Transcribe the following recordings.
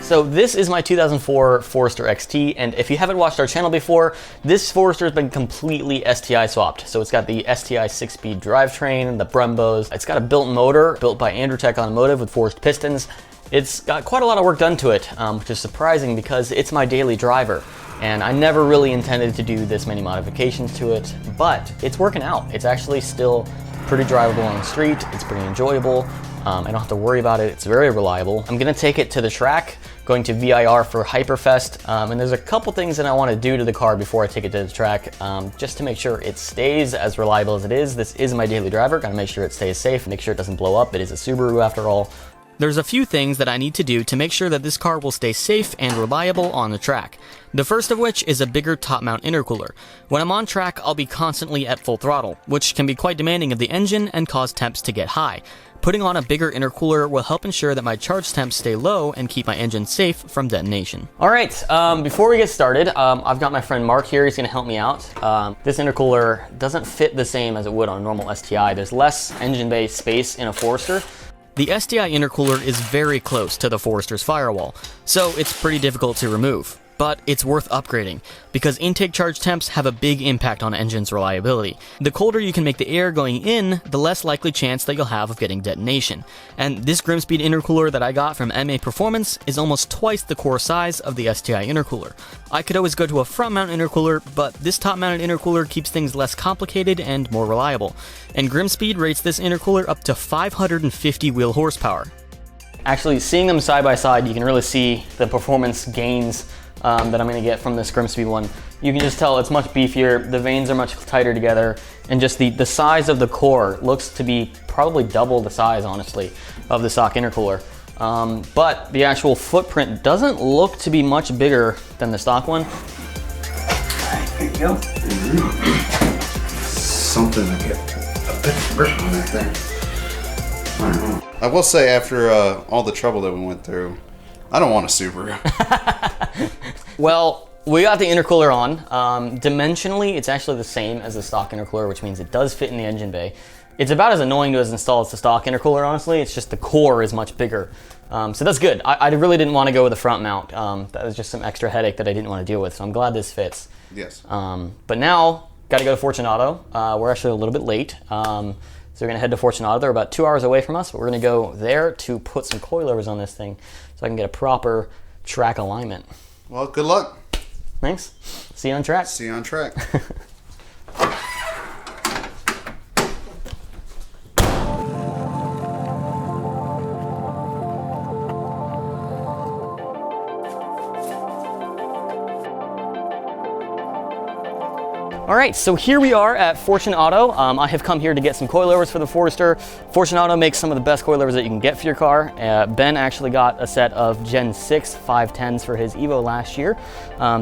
So this is my 2004 Forester XT, and if you haven't watched our channel before, this Forester has been completely STI swapped. So it's got the STI 6-speed drivetrain, the Brembos. It's got a built motor built by Androtech Automotive with forged pistons. It's got quite a lot of work done to it, which is surprising because it's my daily driver. And I never really intended to do this many modifications to it, but it's working out. It's actually still pretty drivable on the street. It's pretty enjoyable. I don't have to worry about it. It's very reliable. I'm gonna take it to the track, going to VIR for Hyperfest, and there's a couple things that I want to do to the car before I take it to the track, just to make sure it stays as reliable as it is. This is my daily driver. Gotta make sure it stays safe, make sure it doesn't blow up. It is a Subaru after all. There's a few things that I need to do to make sure that this car will stay safe and reliable on the track. The first of which is a bigger top mount intercooler. When I'm on track, I'll be constantly at full throttle, which can be quite demanding of the engine and cause temps to get high. Putting on a bigger intercooler will help ensure that my charge temps stay low and keep my engine safe from detonation. All right, before we get started, I've got my friend Mark here. He's gonna help me out. This intercooler doesn't fit the same as it would on a normal STI. There's less engine bay space in a Forester. The STI intercooler is very close to the Forester's firewall, so it's pretty difficult to remove. But it's worth upgrading, because intake charge temps have a big impact on engine's reliability. The colder you can make the air going in, the less likely chance that you'll have of getting detonation. And this Grimmspeed intercooler that I got from MA Performance is almost twice the core size of the STI intercooler. I could always go to a front mount intercooler, but this top mounted intercooler keeps things less complicated and more reliable. And Grimmspeed rates this intercooler up to 550 wheel horsepower. Actually, seeing them side by side, you can really see the performance gains that I'm gonna get from this Grimmspeed one. You can just tell it's much beefier, the vanes are much tighter together, and just the size of the core looks to be probably double the size, honestly, of the stock intercooler. But the actual footprint doesn't look to be much bigger than the stock one. There you go. Something to get a bit of grip on that thing. I don't know. I will say, after all the trouble that we went through, I don't want a Subaru. Well, we got the intercooler on. Dimensionally, it's actually the same as the stock intercooler, which means it does fit in the engine bay. It's about as annoying to install as the stock intercooler, honestly. It's just the core is much bigger. So that's good. I really didn't want to go with the front mount. That was just some extra headache that I didn't want to deal with, so I'm glad this fits. Yes. But now, got to go to Fortunato. We're actually a little bit late. So we're gonna head to Fortunato. They're about 2 hours away from us, but we're gonna go there to put some coilovers on this thing so I can get a proper track alignment. Well, good luck. Thanks. See you on track. See you on track. All right, so here we are at Fortunato. I have come here to get some coilovers for the Forester. Fortunato makes some of the best coilovers that you can get for your car. Ben actually got a set of Gen 6 510s for his Evo last year.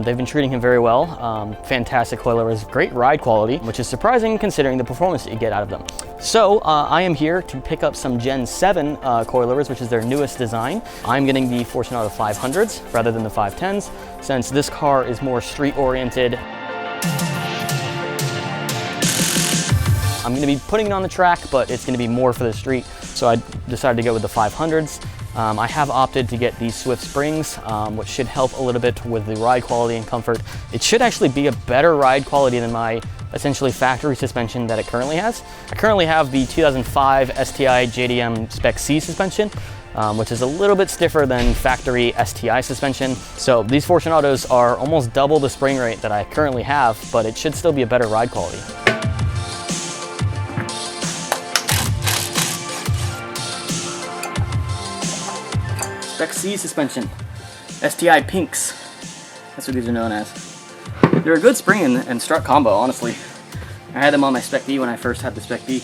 They've been treating him very well. Fantastic coilovers, great ride quality, which is surprising considering the performance that you get out of them. So I am here to pick up some Gen 7 coilovers, which is their newest design. I'm getting the Fortunato 500s rather than the 510s, since this car is more street oriented. I'm gonna be putting it on the track, but it's gonna be more for the street. So I decided to go with the 500s. I have opted to get these Swift springs, which should help a little bit with the ride quality and comfort. It should actually be a better ride quality than my essentially factory suspension that it currently has. I currently have the 2005 STI JDM Spec C suspension, which is a little bit stiffer than factory STI suspension. So these Fortunatos are almost double the spring rate that I currently have, but it should still be a better ride quality. Spec C suspension, STI Pinks, that's what these are known as. They're a good spring and strut combo, honestly. I had them on my Spec B when I first had the Spec B.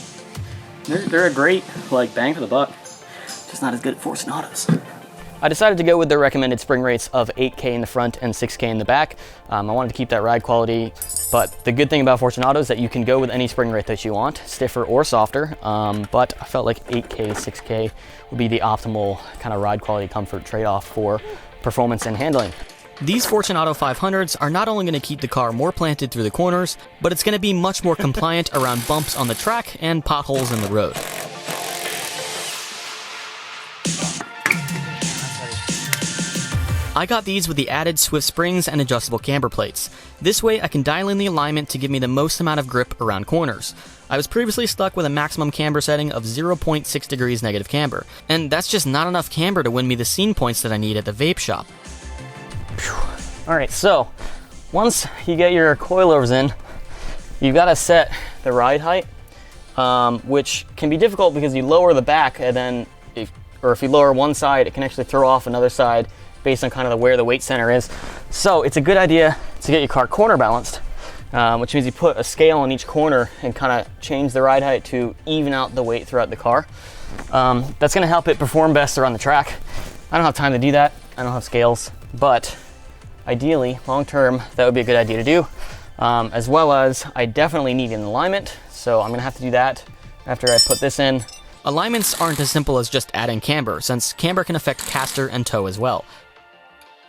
They're a great bang for the buck, just not as good at Fortunatos. I decided to go with the recommended spring rates of 8K in the front and 6K in the back. I wanted to keep that ride quality, but the good thing about Fortunato is that you can go with any spring rate that you want, stiffer or softer, but I felt like 8K, 6K would be the optimal kind of ride quality comfort trade-off for performance and handling. These Fortunato 500s are not only going to keep the car more planted through the corners, but it's going to be much more compliant around bumps on the track and potholes in the road. I got these with the added swift springs and adjustable camber plates. This way I can dial in the alignment to give me the most amount of grip around corners. I was previously stuck with a maximum camber setting of 0.6 degrees negative camber, and that's just not enough camber to win me the scene points that I need at the vape shop. Alright, so once you get your coilovers in, you've got to set the ride height, which can be difficult because you lower the back and then, if you lower one side, it can actually throw off another side based on kind of where the weight center is. So it's a good idea to get your car corner balanced, which means you put a scale on each corner and kind of change the ride height to even out the weight throughout the car. That's gonna help it perform best around the track. I don't have time to do that. I don't have scales, but ideally, long term, that would be a good idea to do. As well as I definitely need an alignment, so I'm gonna have to do that after I put this in. Alignments aren't as simple as just adding camber, since camber can affect caster and toe as well.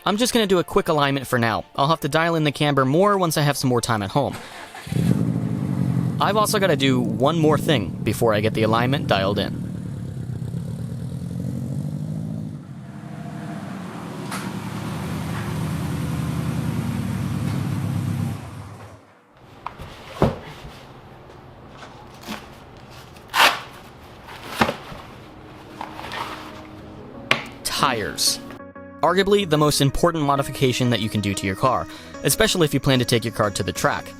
I'm just gonna do a quick alignment for now. I'll have to dial in the camber more once I have some more time at home. I've also gotta do one more thing before I get the alignment dialed in. Tires. Arguably the most important modification that you can do to your car, especially if you plan to take your car to the track.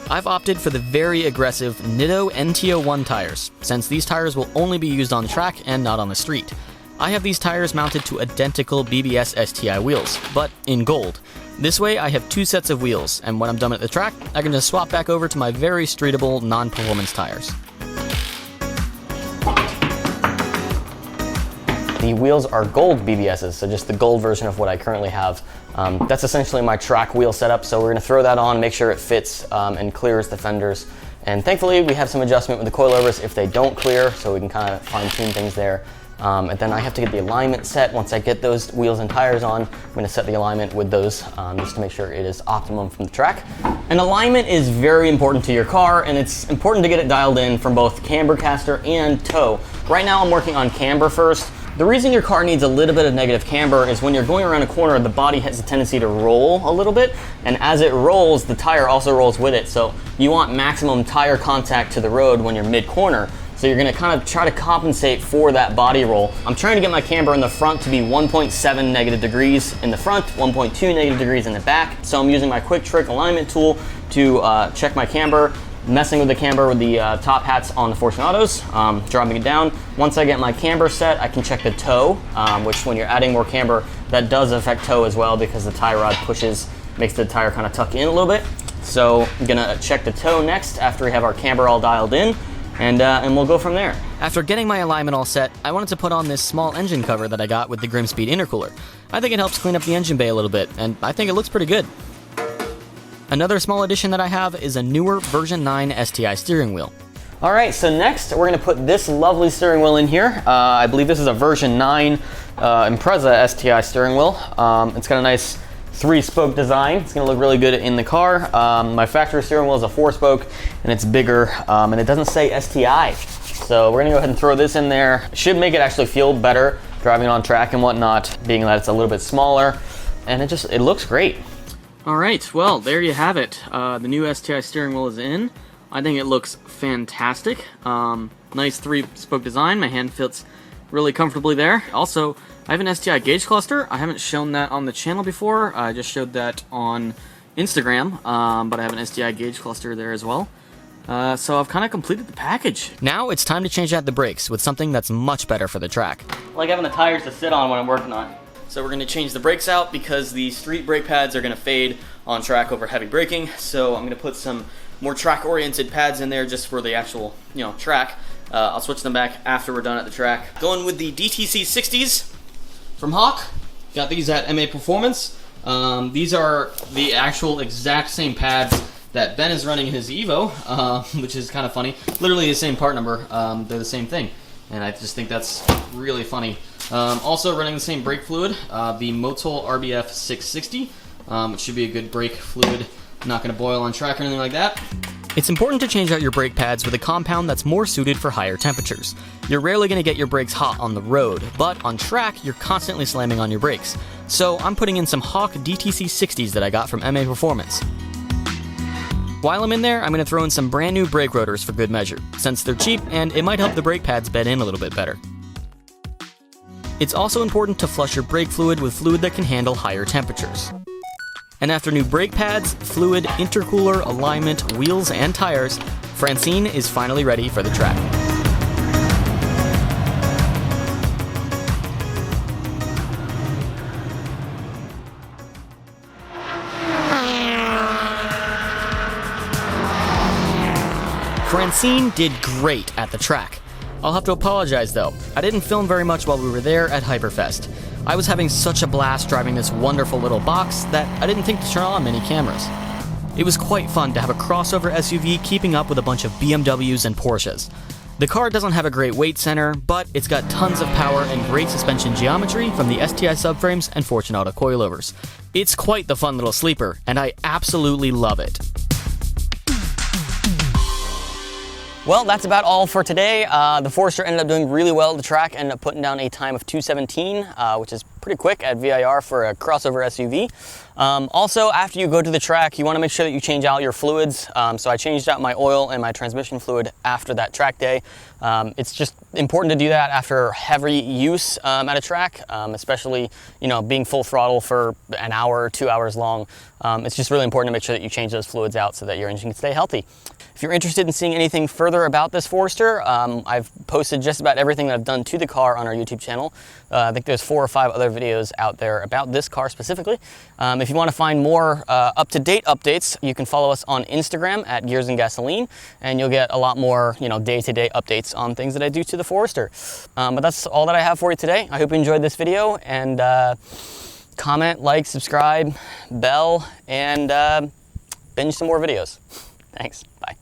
I've opted for the very aggressive Nitto NT01 tires, since these tires will only be used on the track and not on the street. I have these tires mounted to identical BBS STI wheels, but in gold. This way I have two sets of wheels, and when I'm done at the track, I can just swap back over to my very streetable non-performance tires. The wheels are gold BBSs, so just the gold version of what I currently have. That's essentially my track wheel setup, so we're gonna throw that on, make sure it fits and clears the fenders. And thankfully, we have some adjustment with the coilovers if they don't clear, so we can kind of fine tune things there. And then I have to get the alignment set. Once I get those wheels and tires on, I'm gonna set the alignment with those just to make sure it is optimum from the track. And alignment is very important to your car, and it's important to get it dialed in from both camber, caster, and toe. Right now I'm working on camber first. The reason your car needs a little bit of negative camber is when you're going around a corner, the body has a tendency to roll a little bit, and as it rolls, the tire also rolls with it. So you want maximum tire contact to the road when you're mid-corner. So you're gonna kind of try to compensate for that body roll. I'm trying to get my camber in the front to be 1.7 negative degrees in the front, 1.2 negative degrees in the back. So I'm using my quick trick alignment tool to check my camber, messing with the camber with the top hats on the Fortunato's, dropping it down. Once I get my camber set, I can check the toe, which when you're adding more camber, that does affect toe as well because the tie rod pushes, makes the tire kind of tuck in a little bit. So I'm gonna check the toe next after we have our camber all dialed in, and we'll go from there. After getting my alignment all set, I wanted to put on this small engine cover that I got with the Grimmspeed Intercooler. I think it helps clean up the engine bay a little bit, and I think it looks pretty good. Another small addition that I have is a newer version 9 STI steering wheel. All right, so next we're gonna put this lovely steering wheel in here. I believe this is a version 9 Impreza STI steering wheel. It's got a nice 3-spoke design. It's gonna look really good in the car. My factory steering wheel is a 4-spoke and it's bigger, and it doesn't say STI. So we're gonna go ahead and throw this in there. Should make it actually feel better driving on track and whatnot, being that it's a little bit smaller, and it looks great. All right, well, there you have it. The new STI steering wheel is in. I think it looks fantastic. Nice 3-spoke design. My hand fits really comfortably there. Also, I have an STI gauge cluster. I haven't shown that on the channel before. I just showed that on Instagram, but I have an STI gauge cluster there as well. So I've kind of completed the package. Now it's time to change out the brakes with something that's much better for the track. I like having the tires to sit on when I'm working on it. So we're going to change the brakes out because the street brake pads are going to fade on track over heavy braking. So I'm going to put some more track-oriented pads in there just for the actual, track. I'll switch them back after we're done at the track. Going with the DTC 60s from Hawk. Got these at MA Performance. These are the actual exact same pads that Ben is running in his Evo, which is kind of funny. Literally the same part number. They're the same thing. And I just think that's really funny. Also running the same brake fluid, the Motul RBF660, which should be a good brake fluid. Not going to boil on track or anything like that. It's important to change out your brake pads with a compound that's more suited for higher temperatures. You're rarely going to get your brakes hot on the road, but on track, you're constantly slamming on your brakes. So I'm putting in some Hawk DTC60s that I got from MA Performance. While I'm in there, I'm going to throw in some brand new brake rotors for good measure, since they're cheap and it might help the brake pads bed in a little bit better. It's also important to flush your brake fluid with fluid that can handle higher temperatures. And after new brake pads, fluid, intercooler, alignment, wheels, and tires, Francine is finally ready for the track. Francine did great at the track. I'll have to apologize though, I didn't film very much while we were there at Hyperfest. I was having such a blast driving this wonderful little box that I didn't think to turn on many cameras. It was quite fun to have a crossover SUV keeping up with a bunch of BMWs and Porsches. The car doesn't have a great weight center, but it's got tons of power and great suspension geometry from the STI subframes and Fortunato coilovers. It's quite the fun little sleeper, and I absolutely love it. Well, that's about all for today. The Forester ended up doing really well at the track, ended up putting down a time of 2:17, which is pretty quick at VIR for a crossover SUV. Also, after you go to the track, you want to make sure that you change out your fluids. So I changed out my oil and my transmission fluid after that track day. It's just important to do that after heavy use at a track, especially being full throttle for an hour or 2 hours long. It's just really important to make sure that you change those fluids out so that your engine can stay healthy. If you're interested in seeing anything further about this Forester, I've posted just about everything that I've done to the car on our YouTube channel. I think there's 4 or 5 other videos out there about this car specifically. If you want to find more up-to-date updates, you can follow us on Instagram at Gears and Gasoline, and you'll get a lot more day-to-day updates on things that I do to the Forester. But that's all that I have for you today. I hope you enjoyed this video, and comment, like, subscribe, bell, and binge some more videos. Thanks. Bye.